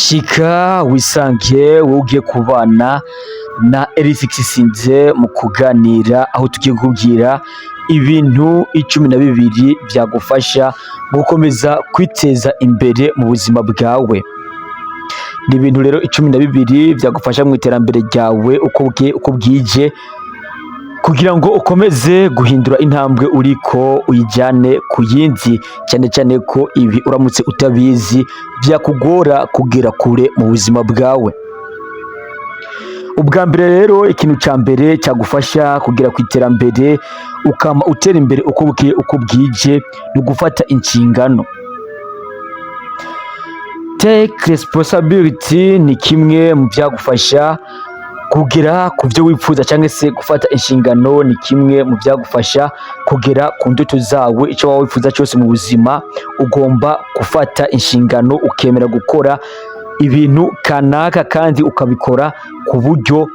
Shika wisange wowe ugiye kubana na Elifix Sinze mu kuganira, aho tugiye kukubwira ibintu 12 byagufasha gukomeza kwiteza imbere mu buzima bwawe. Ni ibintu rero 12 byagufasha mu iterambere ryawe uko bwije, kugira ngo ukomeze guhindura intambwe uriko uyijyane ku yindi, cyane cyane ko ibi uramutse utabizi byakugora kugera kure mu buzima bwawe. Ubwa mbere rero, ikintu cya mbere cyagufasha kugera ku iterambere ukama utera imbere uko bwije, ni ugufata inshingano. Take responsibility ni kimwe mu byagufasha kugera ku byo wifuza, cyangwa se gufata inshingano ni kimwe mu byagufasha kugera ku ndoto zawe. Icyo waba wifuza cyose mu buzima, ugomba gufata inshingano ukemera gukora ibintu kanaka, kandi ukabikora ku buryo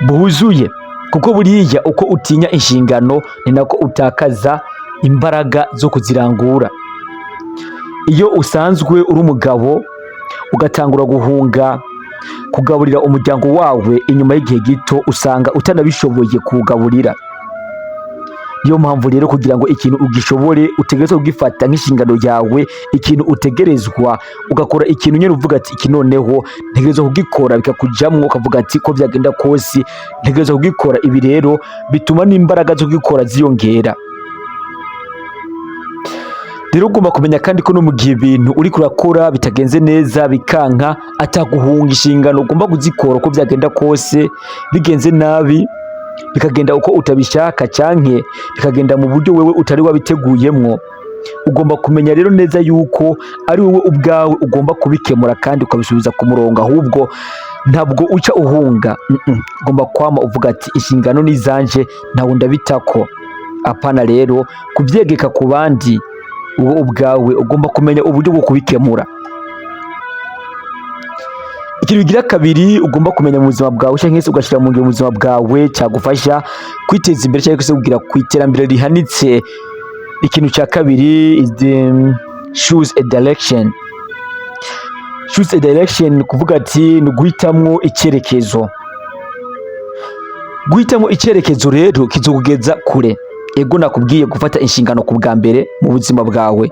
buzuye, kuko buriya uko utinya inshingano ni nako utakaza imbaraga zo kuzirangura. Iyo usanzwe uri umugabo ugatangura guhunga kugaburira umuryango wawe, inyuma y'igihe gito usanga utanabishoboye kugaburira. Niyo mpamvu rero kugira ngo ikintu ugishobore utegerezwa kugifata nk'inshingano yawe, ikintu utegerezwa ugakora ikintu nyine uvuga ati iki noneho ntegerezwa kugikora, bikakujamwo ukavuga ati ko byagenda kose ntegerezwa kugikora. Ibi rero bituma n'imbaraga zo kugikora ziyongera. Rero ugomba kumenya kandi ko no mu gihe ibintu uri kurakora bitagenze neza bikanka, ataguhunga inshingano ugomba kuzikora uko byagenda kose. Bigenze nabi bikagenda uko utabishaka, cyanke bikagenda mu buryo wewe utari wabiteguyemwo, ugomba kumenya rero neza yuko ari wowe ubwawe ugomba kubikemura kandi ukabisubiza ku murongo. Ahubwo ntabwo uca uhunga, ugomba kwama uvuga ati inshingano ni zanje, ntawe ndabitako. Apana rero kubyegeka ku bandi, wowe ubwawe ugomba kumenya uburyo bwo kubikemura. Ikintu bigira kabiri ugomba kumenya mu buzima bwawe, cyangwa se ugashyira mu ngiro mu buzima bwawe, cyagufasha kwiteza imbere cyangwa se kugira ku iterambere rihanitse. Ikintu cya kabiri is the choose a direction. Choose a direction kuvuga ati ni guhitamwo icyerekezo. Guhitamo icyerekezo rero kizokugeza kure. Ego nakubwiye gufata inshingano ku bwa mbere mu buzima bwawe.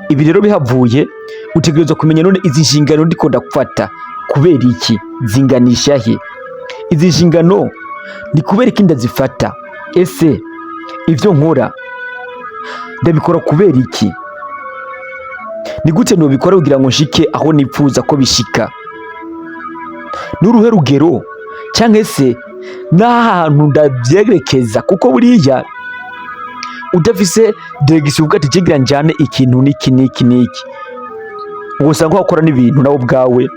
Ibi rero bihavuye utegerezwa kumenya none izi nshingano ndiko ndafata kubera iki, zinganisha he? Izi nshingano ni kubera iki ndazifata? Ese ivyo nkora ndabikora kubera iki? Ni gute nobikora kugira ngo nshike aho nipfuza ko bishika? N'uruhe rugero, cyangwa se n'ahantu ndabyerekeza? Kuko buriya udafise direction uvuga ati kigira njane ikintu niki, usanga wakora n'ibintu nawe ubwawe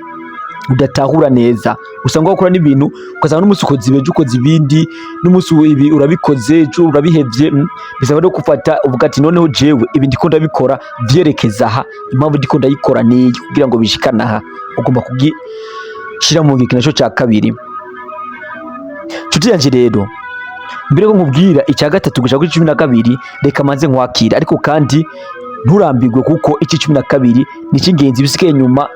udatahura neza. Usanga wakora n'ibintu ukazana n'umunsi ukoze ukoze ibindi, n'umunsi ibi urabikoze cyo urabihevye. Bisaba no gufata uvuga ati noneho jewe ibi ndiko ndabikora byerekeza aha, impamvu ndiko ndayikora ni kugira ngo bishikana aha. Ugomba kugishira mu ngiro cyo cya kabiri. Nshuti yanje rero, mbere ko nkubwira icya gatatu gushaka kuri 12, reka manze nkwakira. Ariko kandi nturambirwe, kuko iki 12 ni cy'ingenzi, bisigaye nyuma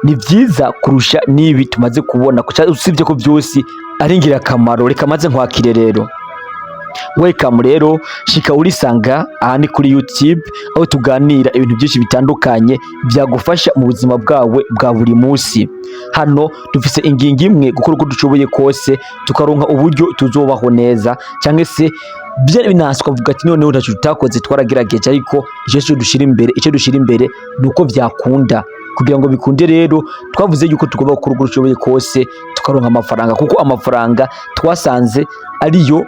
ni byiza kurusha nibi tumaze kubona, usibye ko byose ari ingirakamaro. Reka manze nkwakire rero. Welcome rero, shika urisanga aha ni kuri YouTube, aho tuganira ibintu byinshi bitandukanye byagufasha mu buzima bwawe bwa buri munsi. Hano dufise ingingo imwe, gukora uko dushoboye kose tukaronka uburyo tuzobaho neza, cyangwa se byari binaswa kuvuga ati noneho ntacyo tutakoze twaragerageje, ariko icyo dushira imbere nuko byakunda. Kugira ngo bikunde rero twavuze yuko tugomba gukora uko dushoboye kose tukaronka amafaranga, kuko amafaranga twasanze ariyo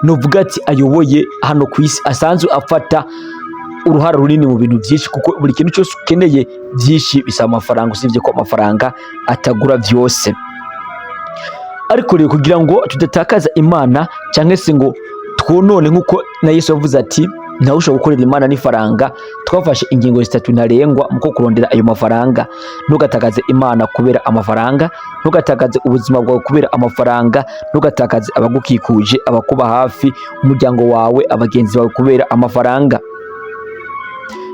novuga ati ayoboye hano ku isi, asanzwe afata uruhara runini mu bintu byinshi, kuko buri kintu cyose ukeneye byinshi bisaba amafaranga, usibye ko amafaranga atagura byose. Ariko rero kugira ngo tudatakaza Imana, cyangwa se ngo twonone, nkuko na Yesu yavuze ati ntawe ushobora gukorera Imana n'ifaranga, twafashe ingingo 3 ntarengwa mu ko kurondera ayo mafaranga. Ntugatakaze Imana kubera amafaranga, ntugatakaze ubuzima bwawe kubera amafaranga, ntugatakaze abagukikuje, abakuba hafi, umuryango wawe, abagenzi bawe kubera amafaranga.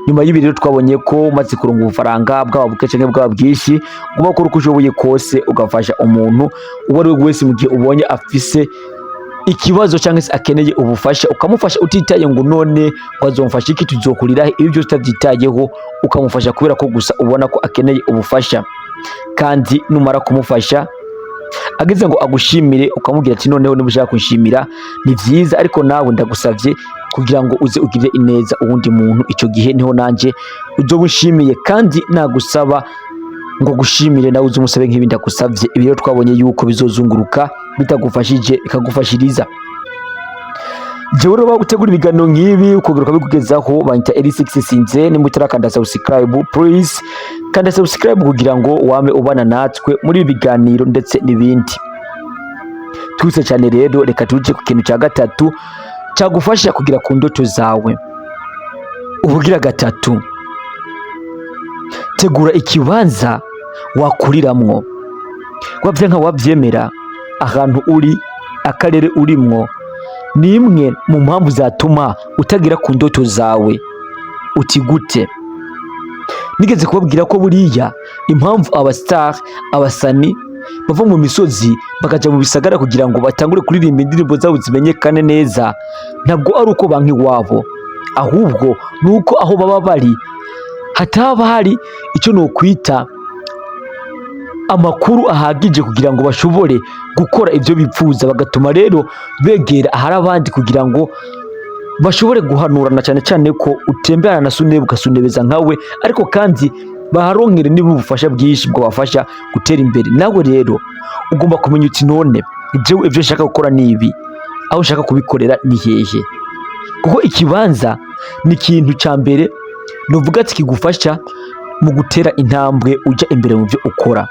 nyuma y'ibi rero twabonye ko umaze kuronka ubufaranga bwaba buke canke bwaba bwinshi uba ukora uko ushoboye kose ugafasha umuntu uwo ari we wese mu gihe ubonye afise ikibazo cyangwa se akeneye ubufasha ukamufasha utitaye ngo none wazomfasha iki tuzokurira ibi byose utabyitayeho ukamufasha kubera ko gusa ubona ko akeneye ubufasha kandi numara kumufasha ageze ngo agushimire ukamubwira ati noneho niba ushaka kunshimira ni byiza ariko nawe ndagusavye kugira ngo uze ugirire ineza uwundi muntu icyo gihe niho nanje uzobushimiye kandi nagusaba ngo gushimire nawe uze umusabe nk'ibi ndagusavye. Ibi rero twabonye yuko bizozunguruka bitagufashije bikagufashiriza. Jewe rero bagutegura ibiganiro nk'ibi ukagaruka bikugezaho banyita L6 Sinze ni mutarakanda subscribe please kanda subscribe kugira ngo wame ubana natwe muri ibi biganiro ndetse n'ibindi. Twise cyane rero reka tuje ku kintu cya gatatu cyagufasha kugira ku ndoto zawe. Ubugira gatatu, tegura ikibanza wakuriramwo. Wavye nka wavyemera ahantu uri akarere urimwo ni imwe mu mpamvu zatuma utagira ku ndoto zawe. Uti gute? Nigeze kubabwira ko buriya impamvu abastar abasani bava mu misozi bakaja mu bisagara kugira ngo batangure kuririmba indirimbo zabo zimenyekane neza, ntabwo ari uko banki wabo, ahubwo nuko aho baba bari hataba hari icyo no kwita amakuru ahagije kugira ngo bashobore gukora ibyo bipfuza, bagatuma rero begera ahari abandi kugira ngo bashobore guhanurana, cyane cyane ko utemberana na Sunebe ukasunebeza nkawe, ariko kandi baharonkere niba ubufasha bwinshi bwabafasha gutera imbere. Nawe rero ugomba kumenya uti none ibyo ushaka gukora nibi, aho ushaka kubikorera ni hehe, kuko ikibanza ni ikintu cya mbere nuvuga ati kigufasha mu gutera intambwe ujya imbere mu byo ukora.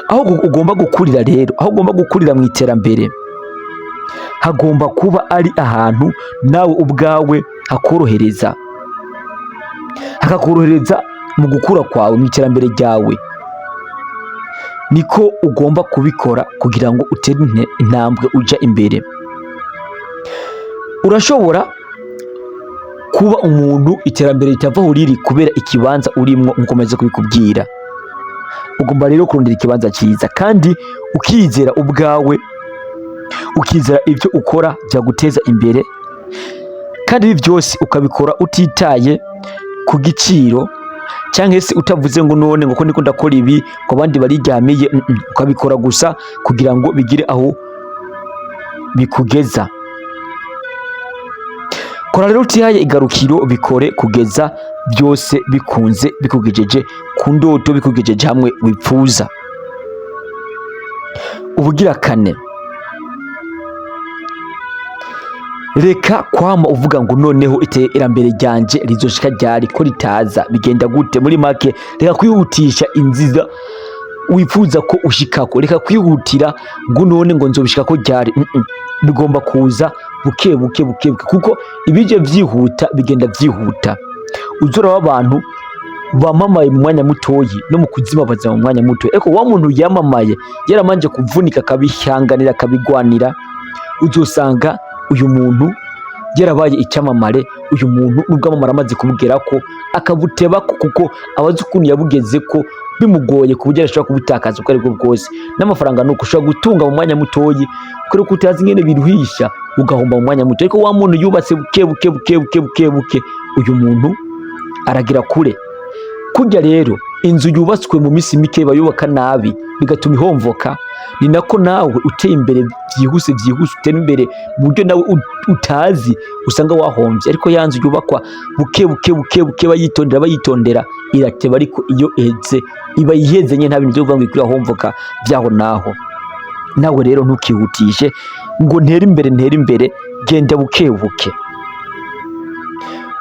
Aho ugomba gukurira rero, aho ugomba gukurira mu iterambere hagomba kuba ari ahantu nawe ubwawe hakorohereza, hakakorohereza mu gukura kwawe mu iterambere ryawe. Niko ugomba kubikora kugira ngo utere intambwe ujya imbere. Urashobora kuba umuntu iterambere ritavaho riri kubera ikibanza urimwo nkomeze kubikubwira. Ugomba rero kurondera ikibanza cyiza kandi ukizera ubwawe, ukizera ibyo ukora byaguteza imbere, kandi ibi byose ukabikora utitaye ku giciro cyangwa se utavuze ngo none ngo ko ndiko ndakora ibi ko abandi bariryamiye. Ukabikora gusa kugira ngo bigire aho bikugeza. Kora rero utihaye igarukiro, bikore kugeza byose bikunze bikugejeje ku ndoto, bikugejeje hamwe wipfuza. Ubugira kane, reka kwama uvuga ngo noneho iterambere ryanje rizoshika ryari, ko ritaza bigenda gute. Muri make reka kwihutisha inziza wifuza ko ushikako, reka kwihutira ngo none ngo nzobishika ko ryari. Bigomba kuza buke buke buke, kuko ibije vyihuta bigenda vyihuta. Uzora w'abantu bamamaye mu mwanya mutoyi no mu kuzima baza mu mwanya mutoyi, ariko wa muntu yamamaye yaramanje kuvunika akabihanganira akabigwanira, uzosanga uyu muntu yarabaye icyamamare. Uyu muntu nubwo amamara amaze kumubwira ko akabuteba, kuko abazi ukuntu yabugeze ko bimugoye ku buryo ashobora kubutakaza uko aribwo bwose. N'amafaranga nuko ushobora gutunga mu mwanya mutoyi kuko utazi ingene biruhisha ugahomba mu mwanya muto, ariko wa muntu yubatse buke buke buke buke buke buke, uyu muntu aragira kure. Kurya rero inzu yubatswe mu minsi mike bayubaka nabi bigatuma ihomvoka, ni nako nawe uteye imbere byihuse utera imbere mu buryo nawe utazi usanga wahombye. Ariko ya nzu yubakwa buke buke buke buke bayitondera irateba, ariko iyo eheze iba iheze nye nta bintu byo kuvuga ngo ikwiye ahomvoka byaho naho. Nawe rero ntukihutishe ngo ntere imbere, genda buke buke.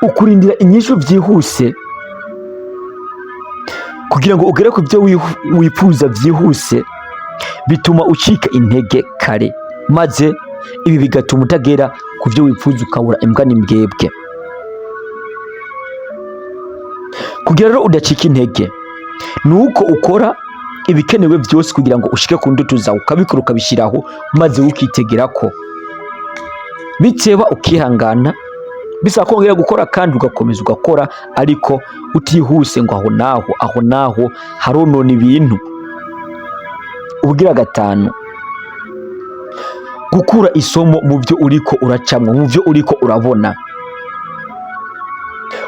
Ukurindira inyishu byihuse kugira ngo ugere ku byo wifuza byihuse bituma ucika intege kare, maze ibi bigatuma utagera ku byo wifuza ukabura imbwa n'imbwebwe. Kugira rero udacika intege nuko ukora ibikenewe byose kugira ngo ushike ku ndoto zawe, ukabikora ukabishyiraho, maze ukitegera ko biteba ukihangana bisaba kongera gukora kandi ugakomeza ugakora, ariko utihuse ngo aho naho haronona ibintu. Ubwira gatanu, gukura isomo mu byo uriko uracamwa, mu byo uriko urabona.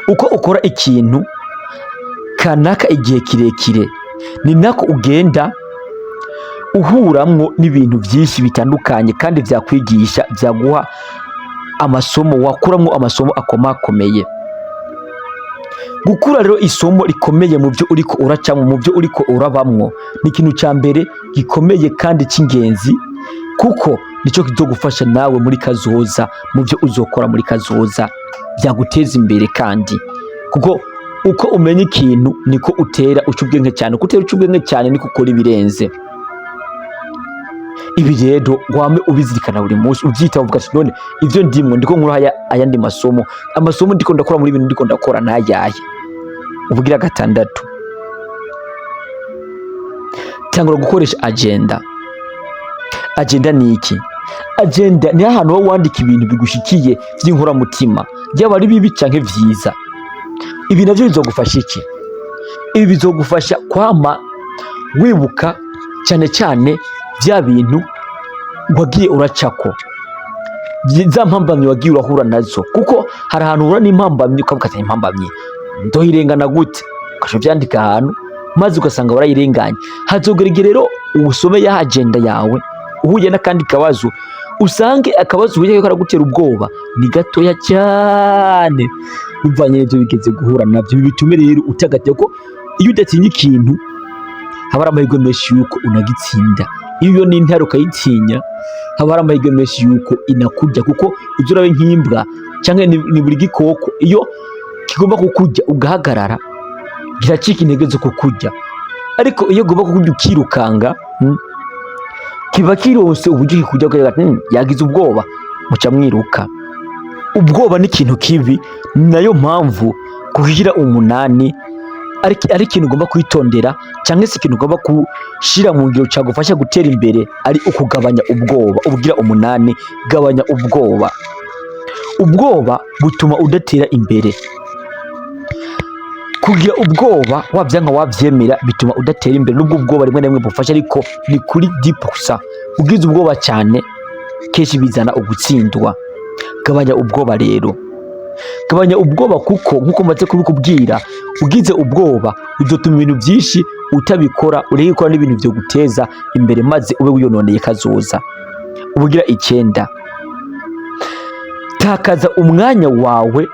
Uko ukora ikintu kanaka igihe kirekire, ni nako ugenda uhuramwo n'ibintu byinshi bitandukanye kandi byakwigisha, byaguha amasomo, wakuramwo amasomo akomakomeye. Gukura rero isomo rikomeye mu byo uriko uracamwo, mu byo uriko urabamwo, ni ikintu cya mbere gikomeye kandi cy'ingenzi, kuko nicyo kizogufasha nawe muri kazoza, mu byo uzokora muri kazoza byaguteza imbere. Kandi kuko uko umenya ikintu niko utera uca ubwenge cyane, uko utera uca ubwenge cyane niko ukora ibirenze. Ibi rero wame ubizirikana buri munsi, ubyitaho uvuga ati none ivyo ndimwo ndiko nkura ayandi masomo ndiko ndakora muri ibintu ndiko ndakora nayaye. Ubwira gatandatu, tangura gukoresha agenda. Agenda ni iki? Agenda ni ahantu ho wandika ibintu bigushikiye by'inkoramutima, byaba ari bibi canke vyiza. Ibi navyo bizogufasha iki? Ibi bizogufasha kwama wibuka cyane cyane bya bintu wagiye uracako, za mpambamyi wagiye urahura nazo, kuko hari ahantu uhura n'impambamyi ukavuga ati impambamyi ndoyirengana gute, ukasha byandika ahantu maze ugasanga warayirenganye. Hazogera igihe rero ubusome ya agenda yawe uhuye n'akandi kabazo, usange akabazo uhuye karagutera ubwoba ni gatoya cyane bivanye n'ibyo bigeze guhura nabyo. Bitume rero utagatiye ko iyo udatinya ikintu haba hari amahirwe menshi yuko unagitsinda. Iyo ni intare ukayitinya, haba hari amahirwe menshi yuko inakurya, kuko ujya urabe nk'imbwa cyangwa ni buri gikoko, iyo kigomba kukurya ugahagarara kiracika intege zo kukurya. Ariko iyo ugomba kukurya ukirukanga, kiba kirose uburyo kikurya ukagira yagize ubwoba, muca mwiruka. Ubwoba ni ikintu kibi, nayo mpamvu kugira umunani ari ikintu ugomba kwitondera, cyangwa se ikintu ugomba gushira mu ngiro cyagufasha gutera imbere, ari ukugabanya ubwoba. Ubwira umunani, gabanya ubwoba. Ubwoba butuma udatera imbere. Kugira ubwoba wabyanga wabyemera bituma udatera imbere, nubwo ubwoba rimwe na rimwe bufasha, ariko ni kuri 10%. Ugize ubwoba cyane kenshi bizana ugutsindwa. Gabanya ubwoba rero, gabanya ubwoba, kuko nkuko maze kubikubwira, ugize ubwoba uzotuma ibintu byinshi utabikora, ureke gukora n'ibintu byo guteza imbere, maze ube wiyononeye kazoza. Ubugira 9, takaza umwanya wawe,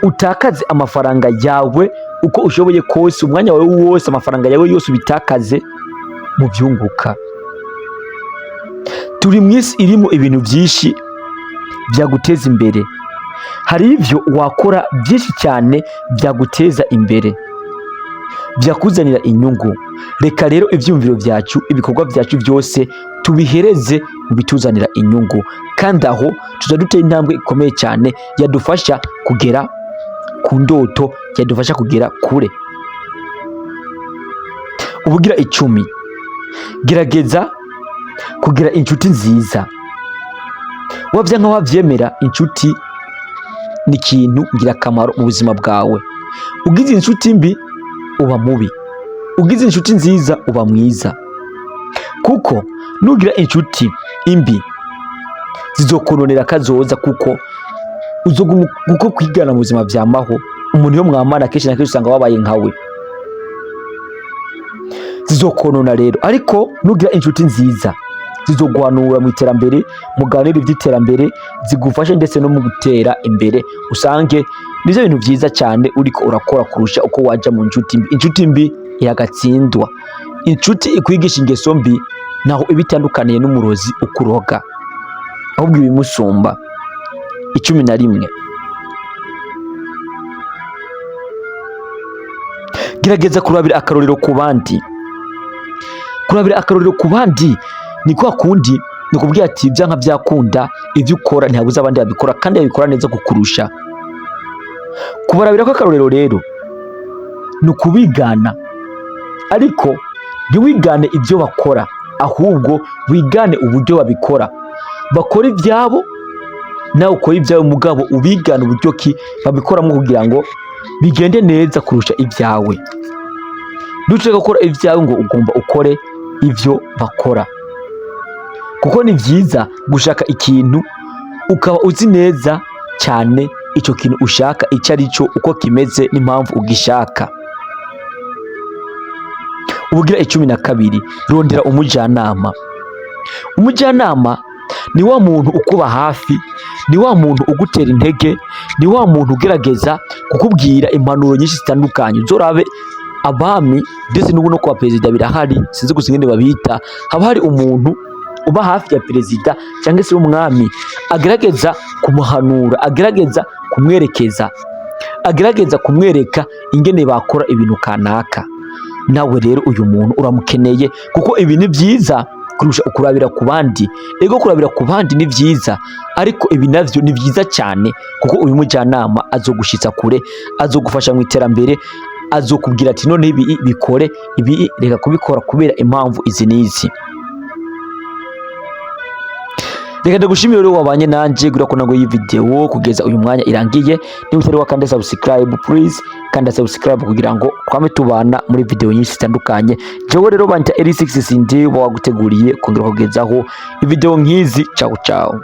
utakaze amafaranga yawe uko ushoboye kose. Umwanya wawe wose, amafaranga yawe yose ubitakaze mu byunguka. Turi mu isi irimo ibintu byinshi byaguteza imbere. Hari ibyo wakora byinshi cyane byaguteza imbere, byakuzanira inyungu. Reka rero ibyumviro byacu, ibikorwa byacu byose tubihereze mu bituzanira inyungu, kandi aho tuzadutera intambwe ikomeye cyane yadufasha kugera ku ndoto, yadufasha kugera kure. Ubugira 10, gerageza kugira inshuti nziza. Wabya nka wabyemera, inshuti ni ikintu ngirakamaro mu buzima bwawe. Ugize inshuti mbi uba mubi, ugize inshuti nziza uba mwiza, kuko nugira inshuti imbi zizokononera kazoza, kuko uko kwigana mu buzima byamaho. Umuntu yo mwamana kenshi na kenshi usanga wabaye nkawe, zizokonona rero. Ariko nugira inshuti nziza zizogwanura mu iterambere, muganira iby'iterambere, zigufasha ndetse no mu gutera imbere. Usange nivyo bintu byiza cyane uriko urakora kurusha uko waja mu inshuti mbi. Inshuti mbi iragatsindwa. Inshuti ikwigisha ingeso mbi naho ibitandukaniye n'umurozi ukuroga, ahubwo ibimusumba. 11, gerageza kurabira akarorero ku bandi. Kurabira akarorero ku bandi ni kwa kundi nikubwira ati byanka byakunda ibyo ukora ntihabuza abandi babikora, kandi babikora neza kukurusha. Kubarabira ko akarorero rero ni ukubigana, ariko ntiwigane ibyo bakora, ahubwo wigane uburyo babikora. Bakora ibyabo nawe ukora ibyawe mugabo ubigana uburyo ki babikoramo kugira ngo bigende neza kurusha ibyawe. Ntushaka gukora ibyawe ngo ugomba ukore ivyo bakora, kuko ni byiza gushaka ikintu ukaba uzi neza cyane icyo kintu ushaka icyo ari cyo, uko kimeze n'impamvu ugishaka. Ubugira 12, rondera umujyanama. Umujyanama ni wa muntu ukuba hafi, ni wa muntu ugutera intege, ni wa muntu ugerageza kukubwira impanuro nyinshi zitandukanye. Uzorabe abami ndetse n'ubu no kwa perezida birahari, sinzi gusa ingene babita, haba hari umuntu uba hafi ya perezida cyangwa se umwami, agerageza kumuhanura, agerageza kumwerekeza, agerageza kumwereka ingene bakora ibintu kanaka. Nawe rero uyu muntu uramukeneye, kuko ibi ni byiza kurusha ukurabira ku bandi. Ego kurabira ku bandi ni byiza, ariko ibi navyo ni byiza cyane, kuko uyu mujyanama azogushitsa kure, azogufasha mu iterambere, azokubwira ati none ibi bikore, ibi reka kubikora kubera impamvu izi n'izi. Reka ndagushimire rero wabanye nanje gurakona ngo iyi video kugeza uyu mwanya irangiye. Niba utari wakanda subscribe, please kanda subscribe kugira ngo twame tubana muri video nyinshi zitandukanye. Jewe rero banta Eli6 sindi waguteguriye kongera kugezaho video nkizi. Ciao ciao.